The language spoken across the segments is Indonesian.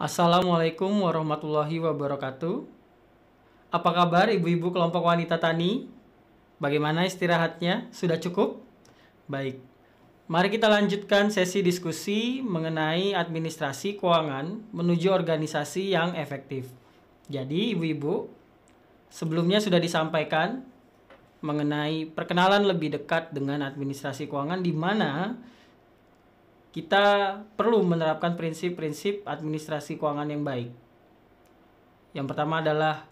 Assalamualaikum warahmatullahi wabarakatuh. Apa kabar ibu-ibu kelompok wanita tani? Bagaimana istirahatnya? Sudah cukup? Baik. Mari kita lanjutkan sesi diskusi mengenai administrasi keuangan menuju organisasi yang efektif. Jadi ibu-ibu, sebelumnya sudah disampaikan mengenai perkenalan lebih dekat dengan administrasi keuangan di mana kita perlu menerapkan prinsip-prinsip administrasi keuangan yang baik. Yang pertama adalah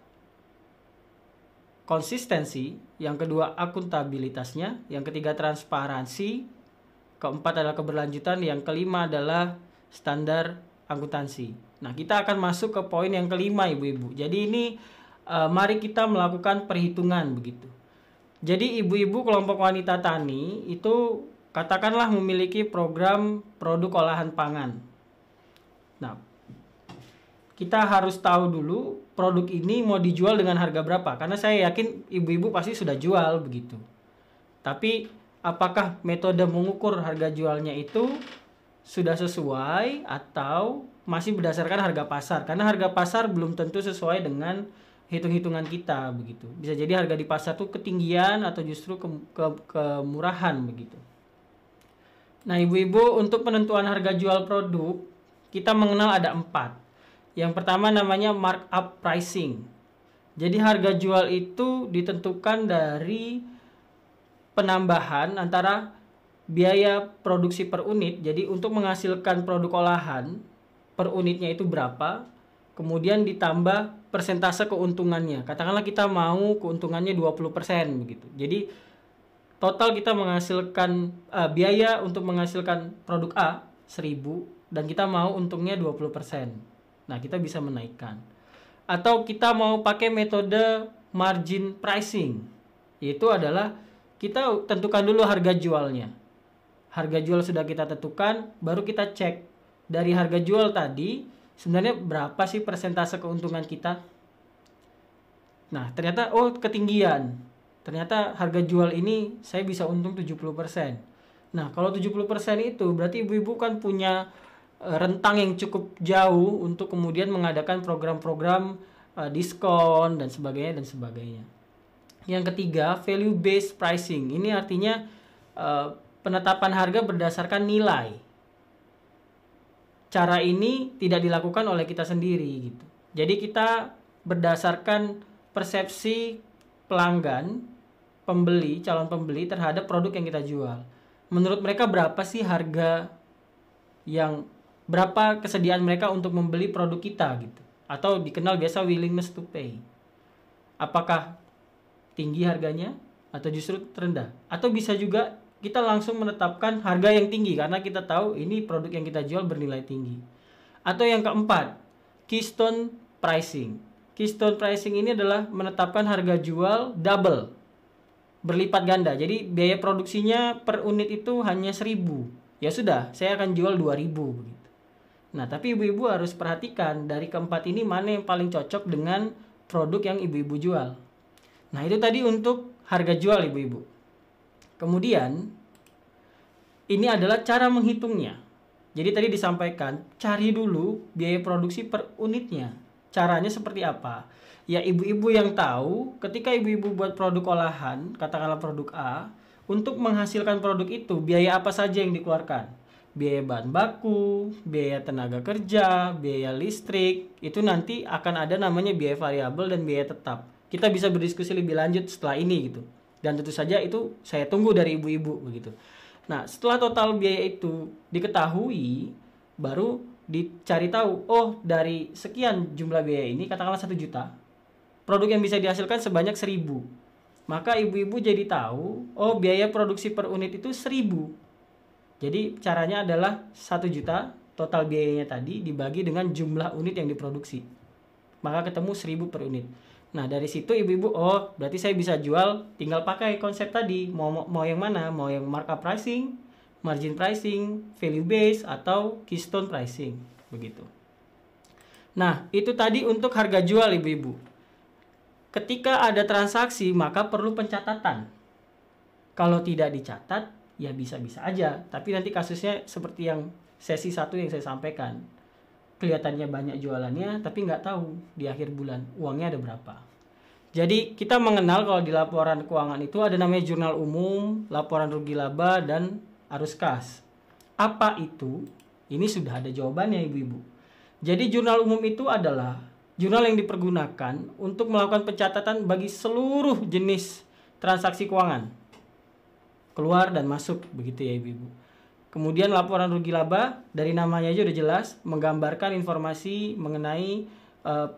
konsistensi, yang kedua akuntabilitasnya, yang ketiga transparansi, keempat adalah keberlanjutan, yang kelima adalah standar akuntansi. Nah, kita akan masuk ke poin yang kelima ibu-ibu. Jadi ini mari kita melakukan perhitungan begitu. Jadi ibu-ibu kelompok wanita tani itu katakanlah memiliki program produk olahan pangan. Nah, kita harus tahu dulu produk ini mau dijual dengan harga berapa. Karena saya yakin ibu-ibu pasti sudah jual begitu. Tapi apakah metode mengukur harga jualnya itu sudah sesuai atau masih berdasarkan harga pasar? Karena harga pasar belum tentu sesuai dengan hitung-hitungan kita begitu. Bisa jadi harga di pasar itu ketinggian atau justru kemurahan begitu. Nah ibu-ibu, untuk penentuan harga jual produk kita mengenal ada 4. Yang pertama namanya markup pricing. Jadi harga jual itu ditentukan dari penambahan antara biaya produksi per unit. Jadi untuk menghasilkan produk olahan per unitnya itu berapa, kemudian ditambah persentase keuntungannya. Katakanlah kita mau keuntungannya 20% begitu. Jadi total kita menghasilkan biaya untuk menghasilkan produk A 1000 dan kita mau untungnya 20%. Nah, kita bisa menaikkan. Atau kita mau pakai metode margin pricing. Yaitu adalah kita tentukan dulu harga jualnya. Harga jual sudah kita tentukan, baru kita cek dari harga jual tadi sebenarnya berapa sih persentase keuntungan kita. Nah, ternyata ketinggian. Ternyata harga jual ini saya bisa untung 70%. Nah, kalau 70% itu berarti ibu-ibu kan punya rentang yang cukup jauh untuk kemudian mengadakan program-program diskon dan sebagainya. Yang ketiga, value based pricing. Ini artinya penetapan harga berdasarkan nilai. Cara ini tidak dilakukan oleh kita sendiri gitu. Jadi kita berdasarkan persepsi pelanggan, calon pembeli terhadap produk yang kita jual. Menurut mereka berapa sih harga berapa kesediaan mereka untuk membeli produk kita gitu. Atau dikenal biasa willingness to pay. Apakah tinggi harganya atau justru terendah? Atau bisa juga kita langsung menetapkan harga yang tinggi karena kita tahu ini produk yang kita jual bernilai tinggi. Atau yang keempat, keystone pricing. Keystone pricing ini adalah menetapkan harga jual double, berlipat ganda. Jadi biaya produksinya per unit itu hanya 1000. Ya sudah, saya akan jual 2000 begitu. Nah, tapi ibu-ibu harus perhatikan dari keempat ini mana yang paling cocok dengan produk yang ibu-ibu jual. Nah, itu tadi untuk harga jual ibu-ibu. Kemudian ini adalah cara menghitungnya. Jadi tadi disampaikan, cari dulu biaya produksi per unitnya. Caranya seperti apa? Ya ibu-ibu yang tahu ketika ibu-ibu buat produk olahan, katakanlah produk A, untuk menghasilkan produk itu biaya apa saja yang dikeluarkan? Biaya bahan baku, biaya tenaga kerja, biaya listrik, itu nanti akan ada namanya biaya variabel dan biaya tetap. Kita bisa berdiskusi lebih lanjut setelah ini gitu. Dan tentu saja itu saya tunggu dari ibu-ibu begitu. Nah, setelah total biaya itu diketahui, baru dicari tahu, dari sekian jumlah biaya ini, katakanlah 1 juta, produk yang bisa dihasilkan sebanyak 1000. Maka ibu-ibu jadi tahu, biaya produksi per unit itu 1000. Jadi caranya adalah 1 juta, total biayanya tadi dibagi dengan jumlah unit yang diproduksi. Maka ketemu 1000 per unit. Nah, dari situ ibu-ibu, berarti saya bisa jual, tinggal pakai konsep tadi, mau yang mana? Mau yang markup pricing, margin pricing, value base, atau keystone pricing, begitu. Nah, itu tadi untuk harga jual ibu-ibu. Ketika ada transaksi, maka perlu pencatatan. Kalau tidak dicatat, ya bisa-bisa aja. Tapi nanti kasusnya seperti yang sesi 1 yang saya sampaikan. kelihatannya banyak jualannya, tapi nggak tahu di akhir bulan uangnya ada berapa. Jadi kita mengenal kalau di laporan keuangan itu ada namanya jurnal umum, laporan rugi laba, dan arus kas. Apa itu? Ini sudah ada jawabannya ibu-ibu. Jadi jurnal umum itu adalah jurnal yang dipergunakan untuk melakukan pencatatan bagi seluruh jenis transaksi keuangan. Keluar dan masuk, begitu ya ibu-ibu. Kemudian laporan rugi laba, dari namanya aja udah jelas, menggambarkan informasi mengenai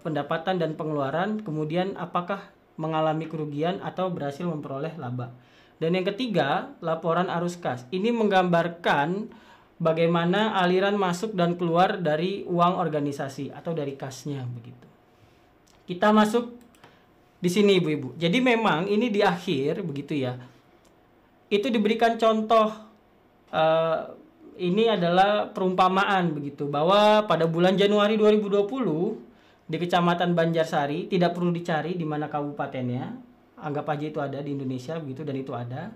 pendapatan dan pengeluaran, kemudian apakah mengalami kerugian atau berhasil memperoleh laba. Dan yang ketiga, laporan arus kas. Ini menggambarkan bagaimana aliran masuk dan keluar dari uang organisasi atau dari kasnya begitu. Kita masuk di sini ibu-ibu. Jadi memang ini di akhir begitu ya. Itu diberikan contoh, ini adalah perumpamaan begitu, bahwa pada bulan Januari 2020 di Kecamatan Banjarsari, tidak perlu dicari di mana kabupatennya, anggap aja itu ada di Indonesia begitu, dan itu ada.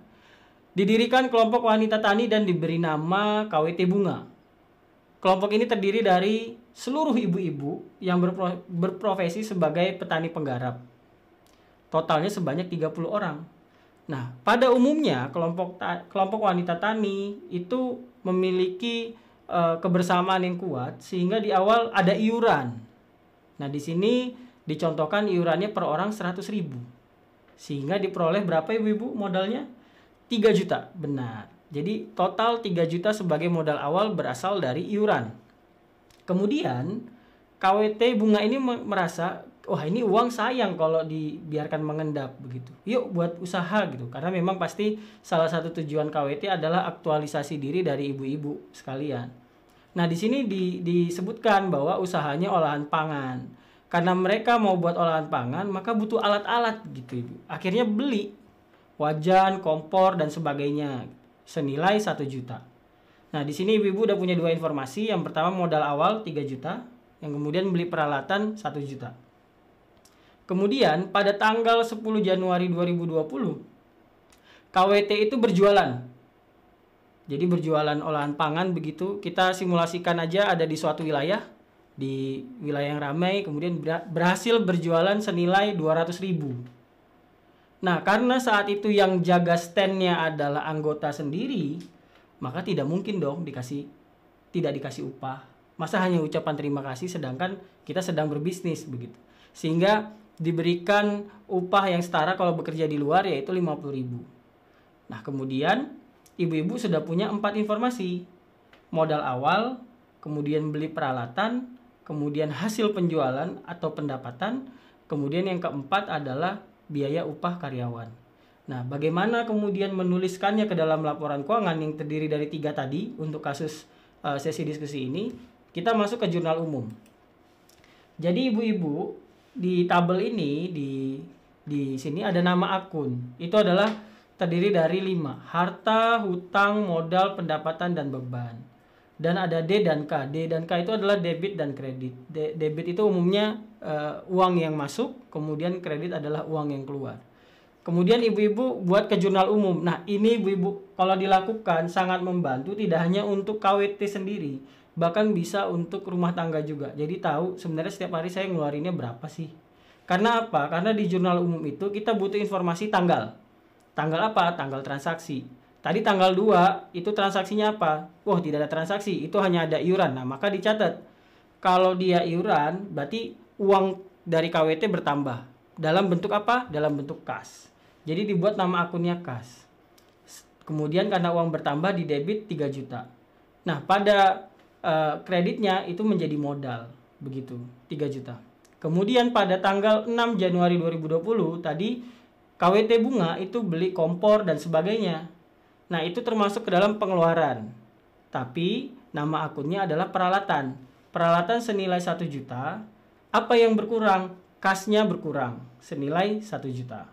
Didirikan kelompok wanita tani dan diberi nama KWT Bunga. Kelompok ini terdiri dari seluruh ibu-ibu yang berprofesi sebagai petani penggarap. Totalnya sebanyak 30 orang. Nah, pada umumnya kelompok wanita tani itu memiliki kebersamaan yang kuat sehingga di awal ada iuran. Nah, di sini dicontohkan iurannya per orang 100.000. Sehingga diperoleh berapa ibu-ibu modalnya? 3 juta, benar. Jadi total 3 juta sebagai modal awal berasal dari iuran. Kemudian KWT Bunga ini merasa, wah ini uang sayang kalau dibiarkan mengendap begitu. Yuk buat usaha gitu. Karena memang pasti salah satu tujuan KWT adalah aktualisasi diri dari ibu-ibu sekalian. Nah, di sini disebutkan bahwa usahanya olahan pangan. Karena mereka mau buat olahan pangan, maka butuh alat-alat gitu ibu. Akhirnya beli wajan, kompor, dan sebagainya senilai 1 juta. Nah, di sini ibu-ibu udah punya 2 informasi. Yang pertama modal awal 3 juta, yang kemudian beli peralatan 1 juta. Kemudian pada tanggal 10 Januari 2020, KWT itu berjualan. Jadi berjualan olahan pangan begitu. Kita simulasikan aja ada di suatu wilayah, di wilayah yang ramai, kemudian berhasil berjualan senilai 200.000. Nah, karena saat itu yang jaga standnya adalah anggota sendiri, maka tidak mungkin dong tidak dikasih upah. Masa hanya ucapan terima kasih sedangkan kita sedang berbisnis begitu. Sehingga diberikan upah yang setara kalau bekerja di luar, yaitu 50.000. Nah, kemudian ibu-ibu sudah punya 4 informasi. Modal awal, kemudian beli peralatan, kemudian hasil penjualan atau pendapatan, kemudian yang keempat adalah biaya upah karyawan. Nah, bagaimana kemudian menuliskannya ke dalam laporan keuangan yang terdiri dari 3 tadi untuk kasus sesi diskusi ini? Kita masuk ke jurnal umum. Jadi ibu-ibu di tabel ini di sini ada nama akun. Itu adalah terdiri dari 5. Harta, hutang, modal, pendapatan, dan beban. Dan ada D dan K. D dan K itu adalah debit dan kredit. Debit itu umumnya uang yang masuk, kemudian kredit adalah uang yang keluar. Kemudian ibu-ibu buat ke jurnal umum. Nah, ini ibu-ibu kalau dilakukan sangat membantu, tidak hanya untuk KWT sendiri, bahkan bisa untuk rumah tangga juga. Jadi tahu sebenarnya setiap hari saya ngeluarinnya berapa sih. Karena apa? Karena di jurnal umum itu kita butuh informasi tanggal. Tanggal apa? Tanggal transaksi. Tadi tanggal 2 itu transaksinya apa? Wah, tidak ada transaksi, itu hanya ada iuran. Nah, maka dicatat. Kalau dia iuran, berarti uang dari KWT bertambah. Dalam bentuk apa? Dalam bentuk kas. Jadi dibuat nama akunnya kas. Kemudian karena uang bertambah di debit 3 juta. Nah, pada kreditnya itu menjadi modal. Begitu, 3 juta. Kemudian pada tanggal 6 Januari 2020 tadi KWT Bunga itu beli kompor dan sebagainya. Nah, itu termasuk ke dalam pengeluaran. Tapi nama akunnya adalah peralatan. Peralatan senilai 1 juta. Apa yang berkurang? Kasnya berkurang senilai 1 juta.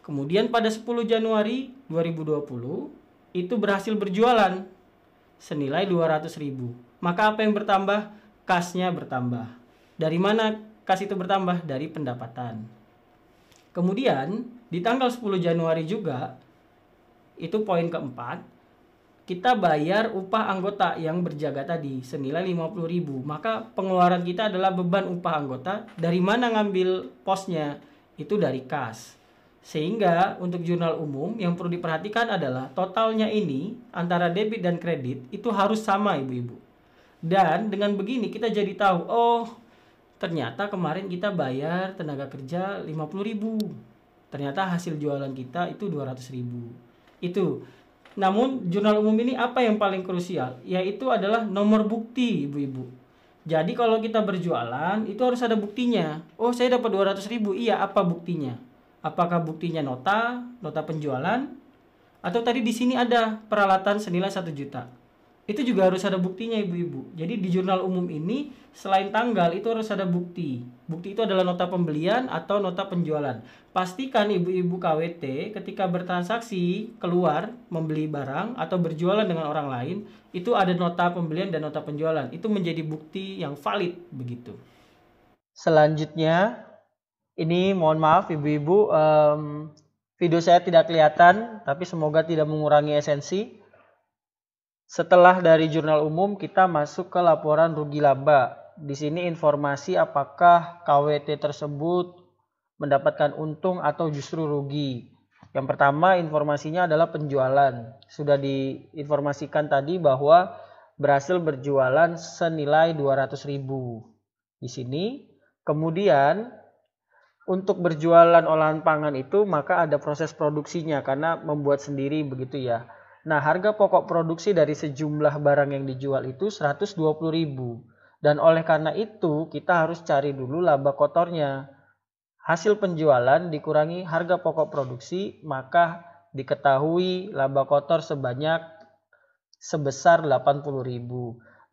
Kemudian pada 10 Januari 2020 itu berhasil berjualan senilai 200.000. Maka apa yang bertambah? Kasnya bertambah. Dari mana kas itu bertambah? Dari pendapatan. Kemudian di tanggal 10 Januari juga, itu poin keempat, kita bayar upah anggota yang berjaga tadi senilai 50.000. Maka pengeluaran kita adalah beban upah anggota. Dari mana ngambil posnya? Itu dari kas. Sehingga untuk jurnal umum yang perlu diperhatikan adalah totalnya ini antara debit dan kredit itu harus sama ibu-ibu. Dan dengan begini kita jadi tahu, oh ternyata kemarin kita bayar tenaga kerja 50.000. Ternyata hasil jualan kita itu 200.000. Itu. Namun jurnal umum ini apa yang paling krusial? Yaitu adalah nomor bukti ibu-ibu. Jadi kalau kita berjualan itu harus ada buktinya. Oh saya dapat 200.000. Iya, apa buktinya? Apakah buktinya nota penjualan? Atau tadi di sini ada peralatan senilai 1 juta. Itu juga harus ada buktinya ibu-ibu. Jadi di jurnal umum ini selain tanggal itu harus ada bukti. Bukti itu adalah nota pembelian atau nota penjualan. Pastikan ibu-ibu KWT ketika bertransaksi keluar membeli barang atau berjualan dengan orang lain itu ada nota pembelian dan nota penjualan. Itu menjadi bukti yang valid begitu. Selanjutnya ini mohon maaf ibu-ibu, video saya tidak kelihatan tapi semoga tidak mengurangi esensi. Setelah dari jurnal umum kita masuk ke laporan rugi laba. Di sini informasi apakah KWT tersebut mendapatkan untung atau justru rugi. Yang pertama informasinya adalah penjualan. Sudah diinformasikan tadi bahwa berhasil berjualan senilai 200.000 di sini. Kemudian untuk berjualan olahan pangan itu maka ada proses produksinya karena membuat sendiri begitu ya. Nah, harga pokok produksi dari sejumlah barang yang dijual itu 120.000. Dan oleh karena itu, kita harus cari dulu laba kotornya. Hasil penjualan dikurangi harga pokok produksi, maka diketahui laba kotor sebesar 80.000.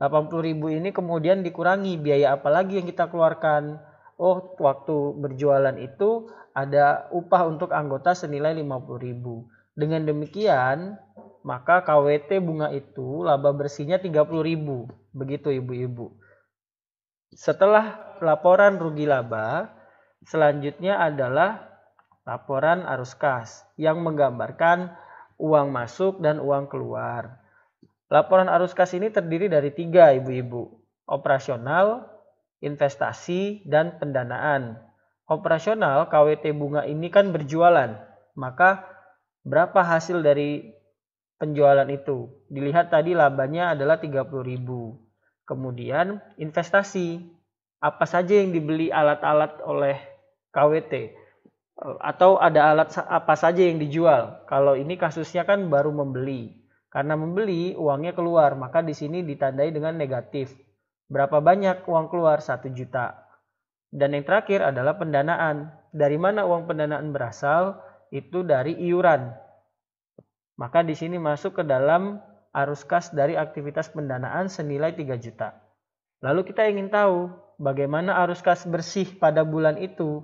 80.000 ini kemudian dikurangi biaya apa lagi yang kita keluarkan. Oh, waktu berjualan itu ada upah untuk anggota senilai 50.000. Dengan demikian, maka KWT bunga itu laba bersihnya 30.000. Begitu ibu-ibu. Setelah laporan rugi laba, selanjutnya adalah laporan arus kas yang menggambarkan uang masuk dan uang keluar. Laporan arus kas ini terdiri dari 3 ibu-ibu. Operasional, investasi, dan pendanaan. Operasional KWT bunga ini kan berjualan. Maka berapa hasil dari penjualan itu? Dilihat tadi labanya adalah 30.000. Kemudian investasi. Apa saja yang dibeli alat-alat oleh KWT? Atau ada alat apa saja yang dijual? Kalau ini kasusnya kan baru membeli. Karena membeli uangnya keluar, maka di sini ditandai dengan negatif. Berapa banyak uang keluar? 1 juta. Dan yang terakhir adalah pendanaan. Dari mana uang pendanaan berasal? Itu dari iuran. Maka di sini masuk ke dalam arus kas dari aktivitas pendanaan senilai 3 juta. Lalu kita ingin tahu bagaimana arus kas bersih pada bulan itu.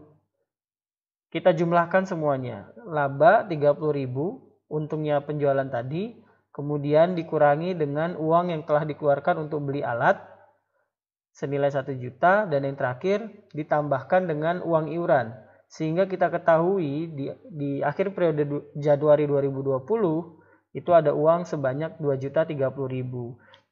Kita jumlahkan semuanya. Laba 30.000, untungnya penjualan tadi, kemudian dikurangi dengan uang yang telah dikeluarkan untuk beli alat senilai 1 juta, dan yang terakhir ditambahkan dengan uang iuran. Sehingga kita ketahui di akhir periode Januari 2020 itu ada uang sebanyak 2.030.000.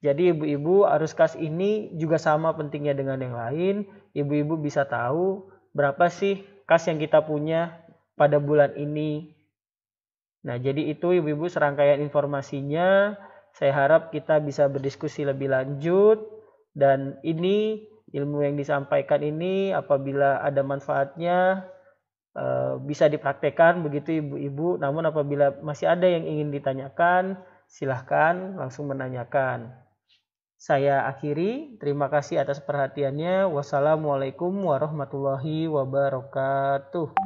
Jadi ibu-ibu arus kas ini juga sama pentingnya dengan yang lain. Ibu-ibu bisa tahu berapa sih kas yang kita punya pada bulan ini. Nah, jadi itu ibu-ibu serangkaian informasinya. Saya harap kita bisa berdiskusi lebih lanjut. Dan ini ilmu yang disampaikan ini apabila ada manfaatnya bisa dipraktekkan begitu ibu-ibu. Namun apabila masih ada yang ingin ditanyakan, silahkan langsung menanyakan. Saya akhiri. Terima kasih atas perhatiannya. Wassalamualaikum warahmatullahi wabarakatuh.